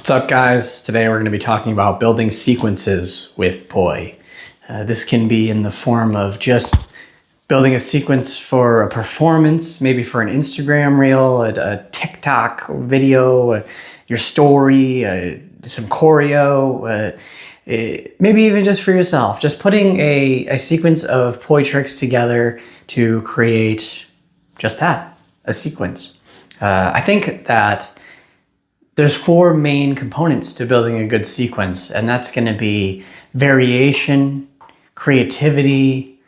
What's up, guys? Today we're going to be talking about building sequences with Poi. This can be in the form of just building a sequence for a performance, maybe for an Instagram reel, a TikTok video, your story, some choreo, maybe even just for yourself. Just putting a sequence of Poi tricks together to create just that, a sequence. I think that there's four main components to building a good sequence, and that's going to be variation, creativity,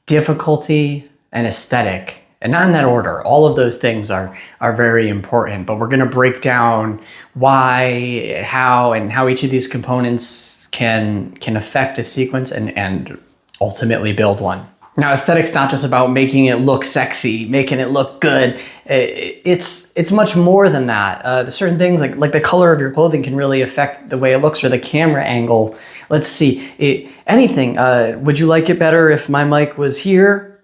difficulty, and aesthetic. And not in that order. All of those things are very important, but we're going to break down why, how, and how each of these components can affect a sequence and ultimately build one. Now, aesthetic's not just about making it look sexy, making it look good. It's much more than that. Certain things like the color of your clothing can really affect the way it looks, or the camera angle. Let's see, anything. Would you like it better if my mic was here?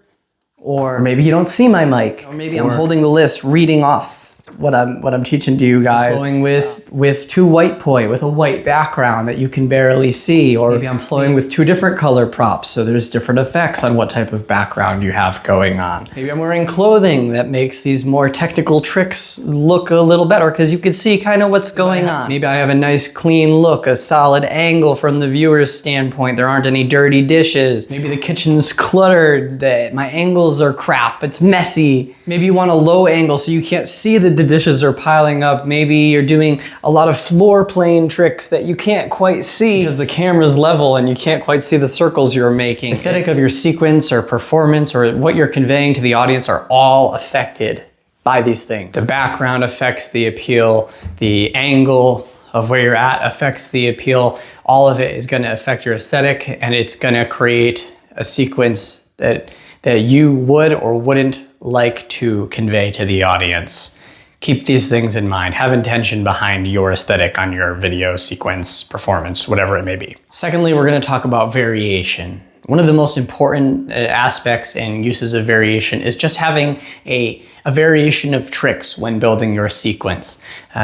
Or maybe you don't see my mic. Or maybe I'm holding the list, reading off what I'm teaching to you guys. I'm flowing with two white Poi, with a white background that you can barely see. Or maybe I'm flowing with two different color props, so there's different effects on what type of background you have going on. Maybe I'm wearing clothing that makes these more technical tricks look a little better because you can see kind of what's going on. Maybe I have a nice clean look, a solid angle from the viewer's standpoint. There aren't any dirty dishes. Maybe the kitchen's cluttered, my angles are crap, it's messy. Maybe you want a low angle so you can't see that the dishes are piling up. Maybe you're doing a lot of floor plane tricks that you can't quite see because the camera's level and you can't quite see the circles you're making. The aesthetic of your sequence or performance or what you're conveying to the audience are all affected by these things. The background affects the appeal, the angle of where you're at affects the appeal. All of it is going to affect your aesthetic, and it's going to create a sequence that you would or wouldn't like to convey to the audience. Keep these things in mind. Have intention behind your aesthetic on your video, sequence, performance, whatever it may be. Secondly, we're going to talk about variation. One of the most important aspects and uses of variation is just having a variation of tricks when building your sequence.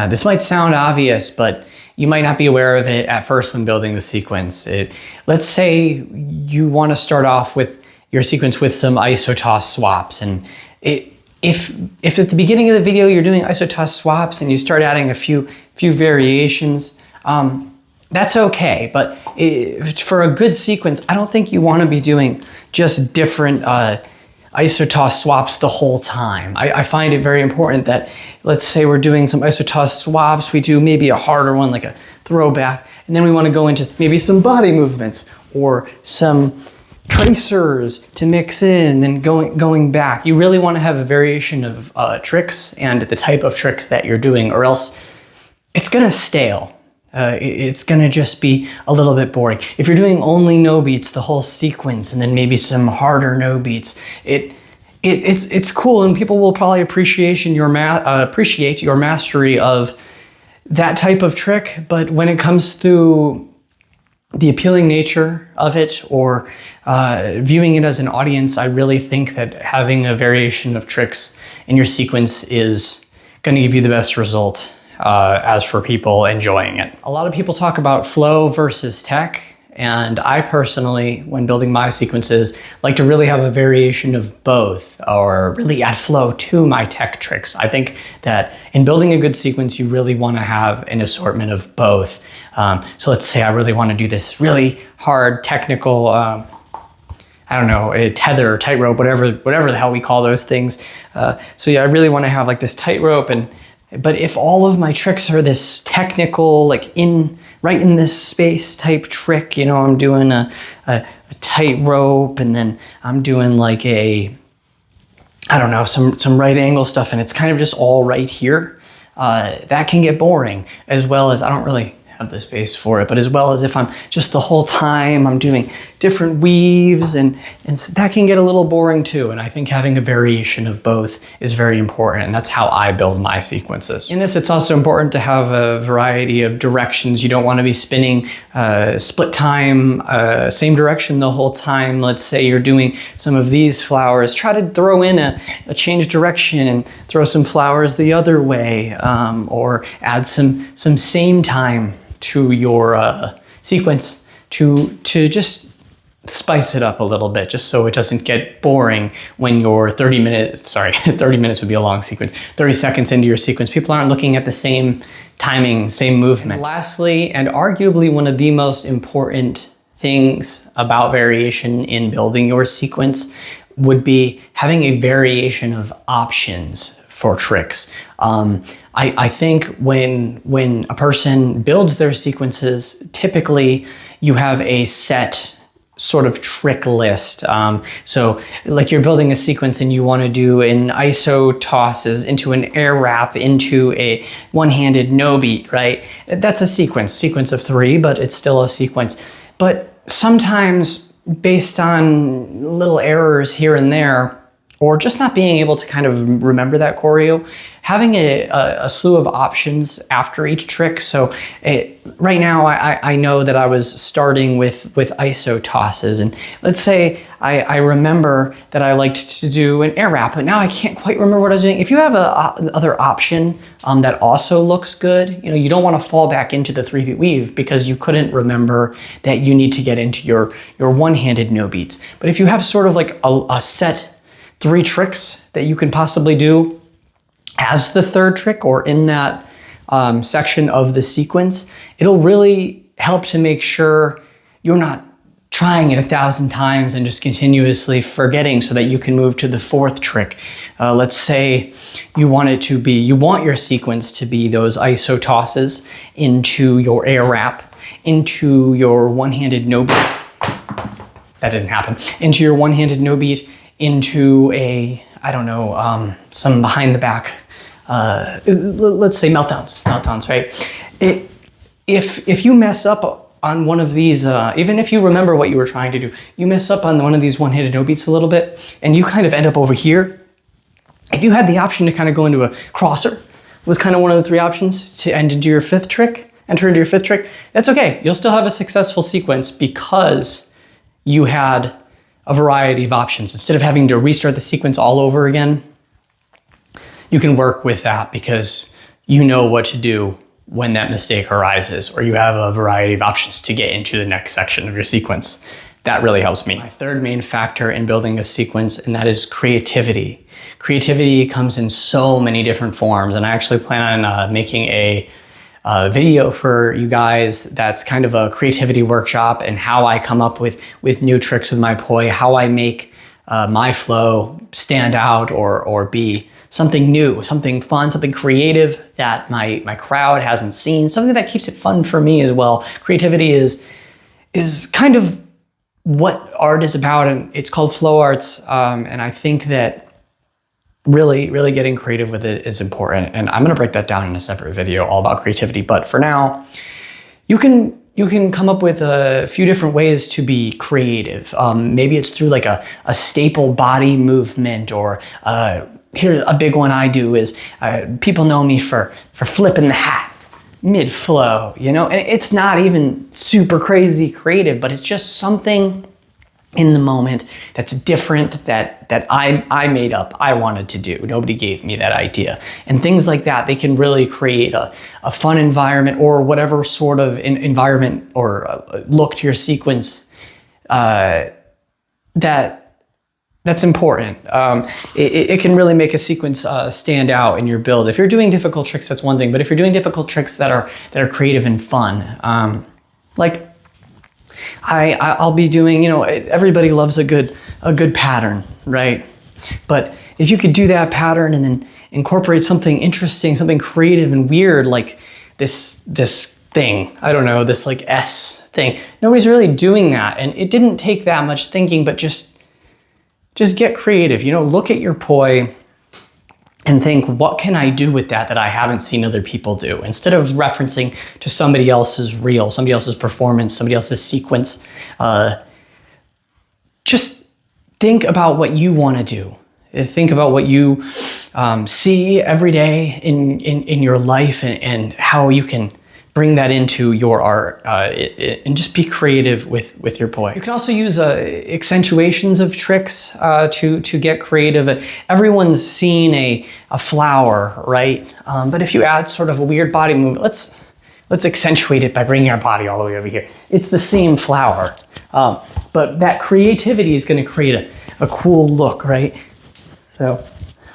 This might sound obvious, but you might not be aware of it at first when building the sequence. Let's say you want to start off with your sequence with some isotoss swaps, and if at the beginning of the video you're doing isotoss swaps and you start adding a few variations, that's okay. But for a good sequence, I don't think you want to be doing just different isotoss swaps the whole time. I find it very important that, let's say we're doing some isotoss swaps, we do maybe a harder one like a throwback, and then we want to go into maybe some body movements or some tracers to mix in and then going back. You really want to have a variation of tricks and the type of tricks that you're doing, or else it's going to stale. It's going to just be a little bit boring. If you're doing only no beats the whole sequence and then maybe some harder no beats, it's cool, and people will probably appreciate your mastery of that type of trick. But when it comes to the appealing nature of it, or viewing it as an audience, I really think that having a variation of tricks in your sequence is going to give you the best result as for people enjoying it. A lot of people talk about flow versus tech, and I personally, when building my sequences, like to really have a variation of both, or really add flow to my tech tricks. I think that in building a good sequence, you really want to have an assortment of both. So let's say I really want to do this really hard technical, I don't know, a tether or tightrope, whatever the hell we call those things. So yeah, I really want to have like this tightrope, but if all of my tricks are this technical, like right in this space type trick, you know, I'm doing a tightrope, and then I'm doing like I don't know, some right angle stuff, and it's kind of just all right here. That can get boring, as well as I don't really have the space for it, but as well as if I'm just the whole time I'm doing different weaves, and that can get a little boring too. And I think having a variation of both is very important, and that's how I build my sequences. In this, it's also important to have a variety of directions. You don't want to be spinning split time, same direction the whole time. Let's say you're doing some of these flowers, try to throw in a change direction and throw some flowers the other way, or add some same time to your sequence to just spice it up a little bit, just so it doesn't get boring when you're 30 minutes would be a long sequence, 30 seconds into your sequence. People aren't looking at the same timing, same movement. And lastly, and arguably one of the most important things about variation in building your sequence would be having a variation of options for tricks. I think when a person builds their sequences, typically you have a set sort of trick list. So like you're building a sequence and you want to do an iso tosses into an air wrap into a one-handed no beat, right? That's a sequence of 3, but it's still a sequence. But sometimes based on little errors here and there, or just not being able to kind of remember that choreo, having a slew of options after each trick. So right now I know that I was starting with iso tosses, and let's say I remember that I liked to do an air wrap, but now I can't quite remember what I was doing. If you have another option that also looks good, you don't want to fall back into the 3-beat weave because you couldn't remember that you need to get into your one-handed no beats. But if you have sort of like a set 3 tricks that you can possibly do as the 3rd trick or in that section of the sequence, it'll really help to make sure you're not trying it 1,000 times and just continuously forgetting, so that you can move to the 4th trick. Let's say you want your sequence to be those iso tosses into your air wrap, into your one-handed no beat. That didn't happen. Into your one-handed no beat, into a, I don't know, some behind the back, let's say meltdowns, right? If you mess up on one of these, even if you remember what you were trying to do, you mess up on one of these one-handed no beats a little bit, and you kind of end up over here. If you had the option to kind of go into a crosser, was kind of one of the 3 options to enter into your 5th trick, that's okay. You'll still have a successful sequence because you had a variety of options. Instead of having to restart the sequence all over again, you can work with that because you know what to do when that mistake arises, or you have a variety of options to get into the next section of your sequence. That really helps me. My 3rd main factor in building a sequence, and that is creativity. Creativity comes in so many different forms, and I actually plan on making a video for you guys that's kind of a creativity workshop, and how I come up with new tricks with my poi, how I make my flow stand out or be something new, something fun, something creative that my crowd hasn't seen, something that keeps it fun for me as well. Creativity is kind of what art is about, and it's called flow arts, and I think that really getting creative with it is important, and I'm going to break that down in a separate video all about creativity. But for now, you can come up with a few different ways to be creative. Maybe it's through like a staple body movement, or here a big one I do is people know me for flipping the hat mid-flow, and it's not even super crazy creative, but it's just something in the moment that's different, that I made up, I wanted to do. Nobody gave me that idea. And things like that, they can really create a fun environment, or whatever sort of environment or look to your sequence that's important. It can really make a sequence stand out in your build. If you're doing difficult tricks, that's one thing, but if you're doing difficult tricks that are creative and fun, like I'll be doing, everybody loves a good pattern, right? But if you could do that pattern and then incorporate something interesting, something creative and weird, like this thing, I don't know, this like S thing. Nobody's really doing that, and it didn't take that much thinking, but just get creative. Look at your poi and think, what can I do with that I haven't seen other people do? Instead of referencing to somebody else's reel, somebody else's performance, somebody else's sequence, just think about what you want to do. Think about what you see every day in your life, and how you can bring that into your art, and just be creative with your poi. You can also use accentuations of tricks to get creative. Everyone's seen a flower, right? But if you add sort of a weird body movement, let's accentuate it by bringing our body all the way over here. It's the same flower, but that creativity is going to create a cool look, right? So,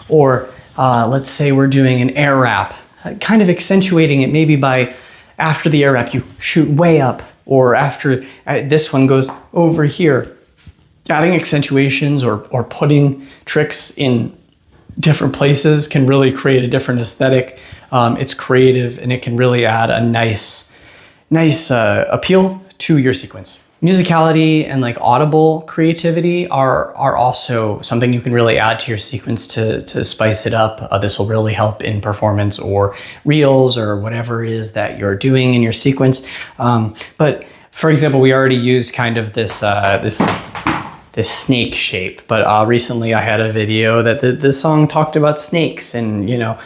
or let's say we're doing an air wrap, kind of accentuating it maybe by, after the air wrap, you shoot way up, or after this one goes over here. Adding accentuations or putting tricks in different places can really create a different aesthetic. It's creative, and it can really add a nice appeal to your sequence. Musicality and like audible creativity are also something you can really add to your sequence to spice it up. This will really help in performance or reels or whatever it is that you're doing in your sequence. But for example, we already used kind of this snake shape, but recently I had a video that the song talked about snakes, and you know,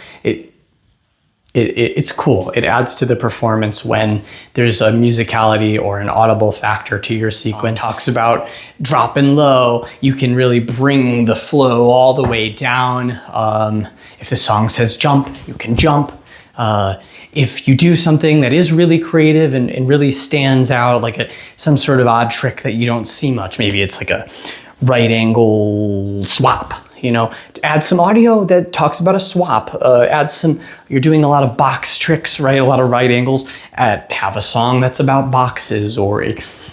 it's cool. It adds to the performance when there's a musicality or an audible factor to your sequence. Talks about dropping low. You can really bring the flow all the way down. If the song says jump, you can jump. If you do something that is really creative and really stands out, like some sort of odd trick that you don't see much, maybe it's like a right angle swap. You know, add some audio that talks about a swap. You're doing a lot of box tricks, right? A lot of right angles. Have a song that's about boxes, or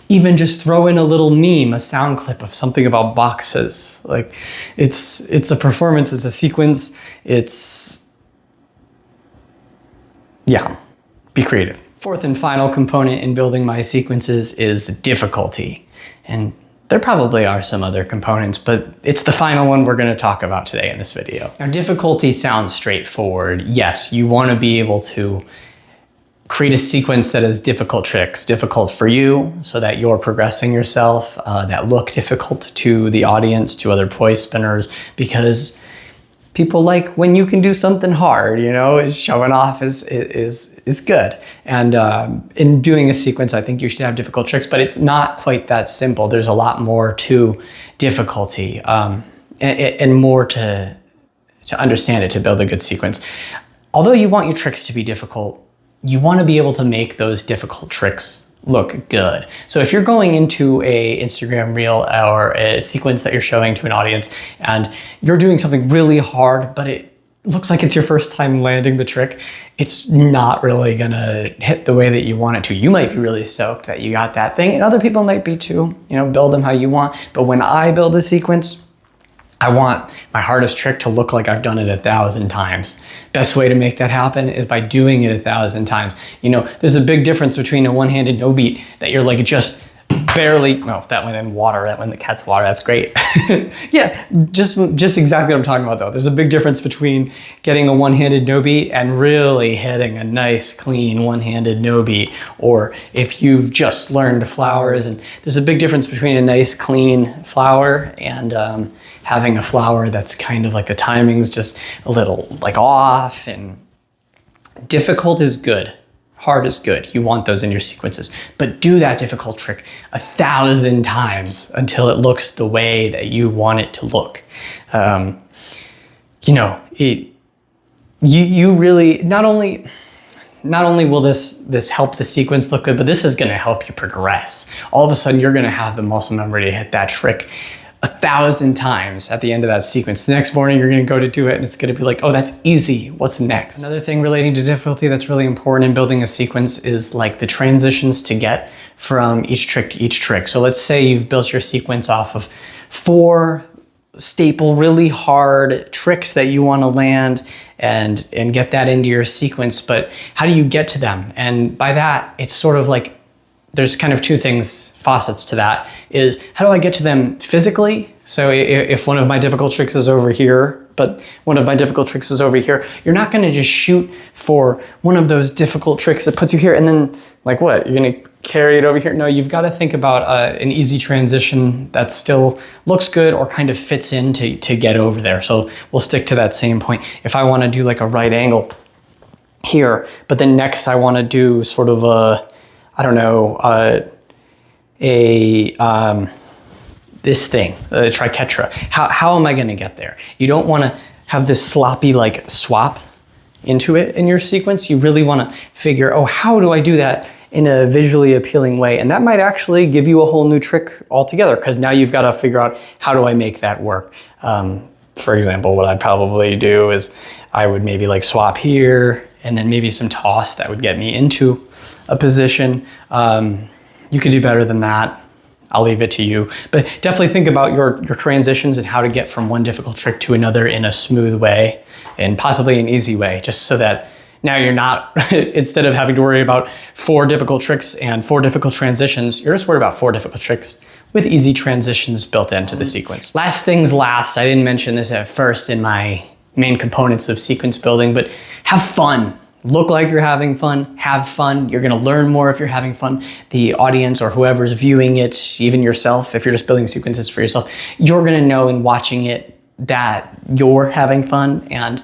even just throw in a little meme, a sound clip of something about boxes. Like, it's a performance, it's a sequence. Yeah, be creative. Fourth and final component in building my sequences is difficulty. And there probably are some other components, but it's the final one we're going to talk about today in this video. Now, difficulty sounds straightforward. Yes, you want to be able to create a sequence that is difficult tricks, difficult for you so that you're progressing yourself, that look difficult to the audience, to other poi spinners, because people like when you can do something hard, you know, showing off is good. And in doing a sequence, I think you should have difficult tricks, but it's not quite that simple. There's a lot more to difficulty, and more to understand it, to build a good sequence. Although you want your tricks to be difficult, you want to be able to make those difficult tricks look good. So if you're going into a Instagram reel or a sequence that you're showing to an audience and you're doing something really hard, but it looks like it's your first time landing the trick, it's not really gonna hit the way that you want it to. You might be really stoked that you got that thing, and other people might be too. You know, build them how you want. But when I build a sequence, I want my hardest trick to look like I've done it 1,000 times. Best way to make that happen is by doing it 1,000 times. You know, there's a big difference between a one-handed no beat that you're like just barely, no, that went in water, that went in the cat's water, that's great. Yeah, just exactly what I'm talking about though. There's a big difference between getting a one-handed no beat and really hitting a nice, clean one-handed no beat. Or if you've just learned flowers, and there's a big difference between a nice, clean flower and having a flower that's kind of like the timing's just a little like off. And difficult is good. Hard is good. You want those in your sequences, but do that difficult trick 1,000 times until it looks the way that you want it to look. You know, you really, not only will this help the sequence look good, but this is going to help you progress. All of a sudden, you're going to have the muscle memory to hit that trick 1,000 times at the end of that sequence. The next morning you're going to go to do it and it's going to be like, oh, that's easy. What's next? Another thing relating to difficulty that's really important in building a sequence is like the transitions to get from each trick to each trick. So let's say you've built your sequence off of 4 staple, really hard tricks that you want to land and get that into your sequence, but how do you get to them? And by that, it's sort of like there's kind of two things, facets to that, is how do I get to them physically? So if one of my difficult tricks is over here, but one of my difficult tricks is over here, you're not gonna just shoot for one of those difficult tricks that puts you here and then like what? You're gonna carry it over here? No, you've gotta think about an easy transition that still looks good or kind of fits in to get over there. So we'll stick to that same point. If I wanna do like a right angle here, but then next I wanna do sort of a, I don't know, this thing, the triquetra. How am I gonna get there? You don't wanna have this sloppy like swap into it in your sequence. You really wanna figure, oh, how do I do that in a visually appealing way? And that might actually give you a whole new trick altogether, because now you've gotta figure out, how do I make that work? For example, what I'd probably do is I would maybe like swap here and then maybe some toss that would get me into a position. You could do better than that. I'll leave it to you, but definitely think about your transitions and how to get from one difficult trick to another in a smooth way and possibly an easy way, just so that now you're not, instead of having to worry about 4 difficult tricks and 4 difficult transitions, you're just worried about 4 difficult tricks with easy transitions built into the sequence. Last things last, I didn't mention this at first in my main components of sequence building, but have fun. Look like you're having fun, have fun. You're gonna learn more if you're having fun. The audience or whoever's viewing it, even yourself, if you're just building sequences for yourself, you're gonna know in watching it that you're having fun, and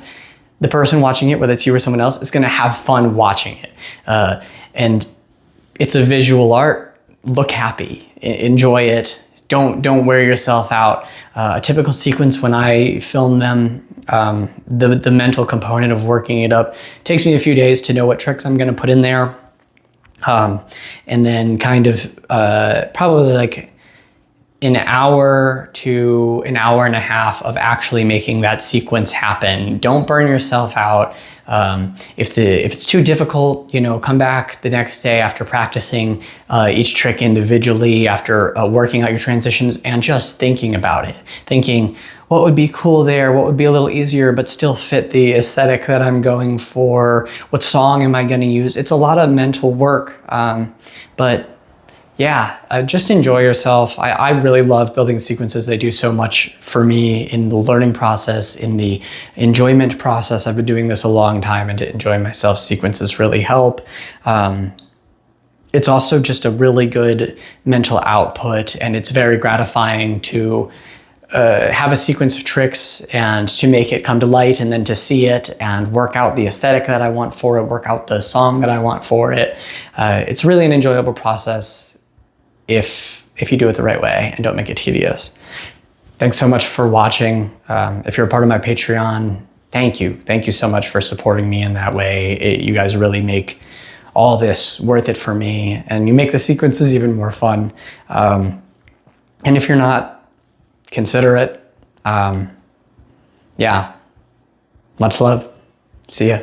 the person watching it, whether it's you or someone else, is gonna have fun watching it. And it's a visual art. Look happy, enjoy it. Don't wear yourself out. A typical sequence when I film them, the mental component of working it up takes me a few days to know what tricks I'm gonna put in there. And then kind of probably like an hour to an hour and a half of actually making that sequence happen. Don't burn yourself out. If it's too difficult, come back the next day after practicing each trick individually, after working out your transitions and just thinking about it. Thinking, what would be cool there? What would be a little easier but still fit the aesthetic that I'm going for? What song am I gonna use? It's a lot of mental work, but yeah, just enjoy yourself. I really love building sequences. They do so much for me in the learning process, in the enjoyment process. I've been doing this a long time, and to enjoy myself, sequences really help. It's also just a really good mental output, and it's very gratifying to have a sequence of tricks and to make it come to light, and then to see it and work out the aesthetic that I want for it, work out the song that I want for it. It's really an enjoyable process if you do it the right way and don't make it tedious. Thanks so much for watching. If you're a part of my Patreon, thank you. Thank you so much for supporting me in that way. You guys really make all this worth it for me, and you make the sequences even more fun. And if you're not, consider it. Yeah, much love. See ya.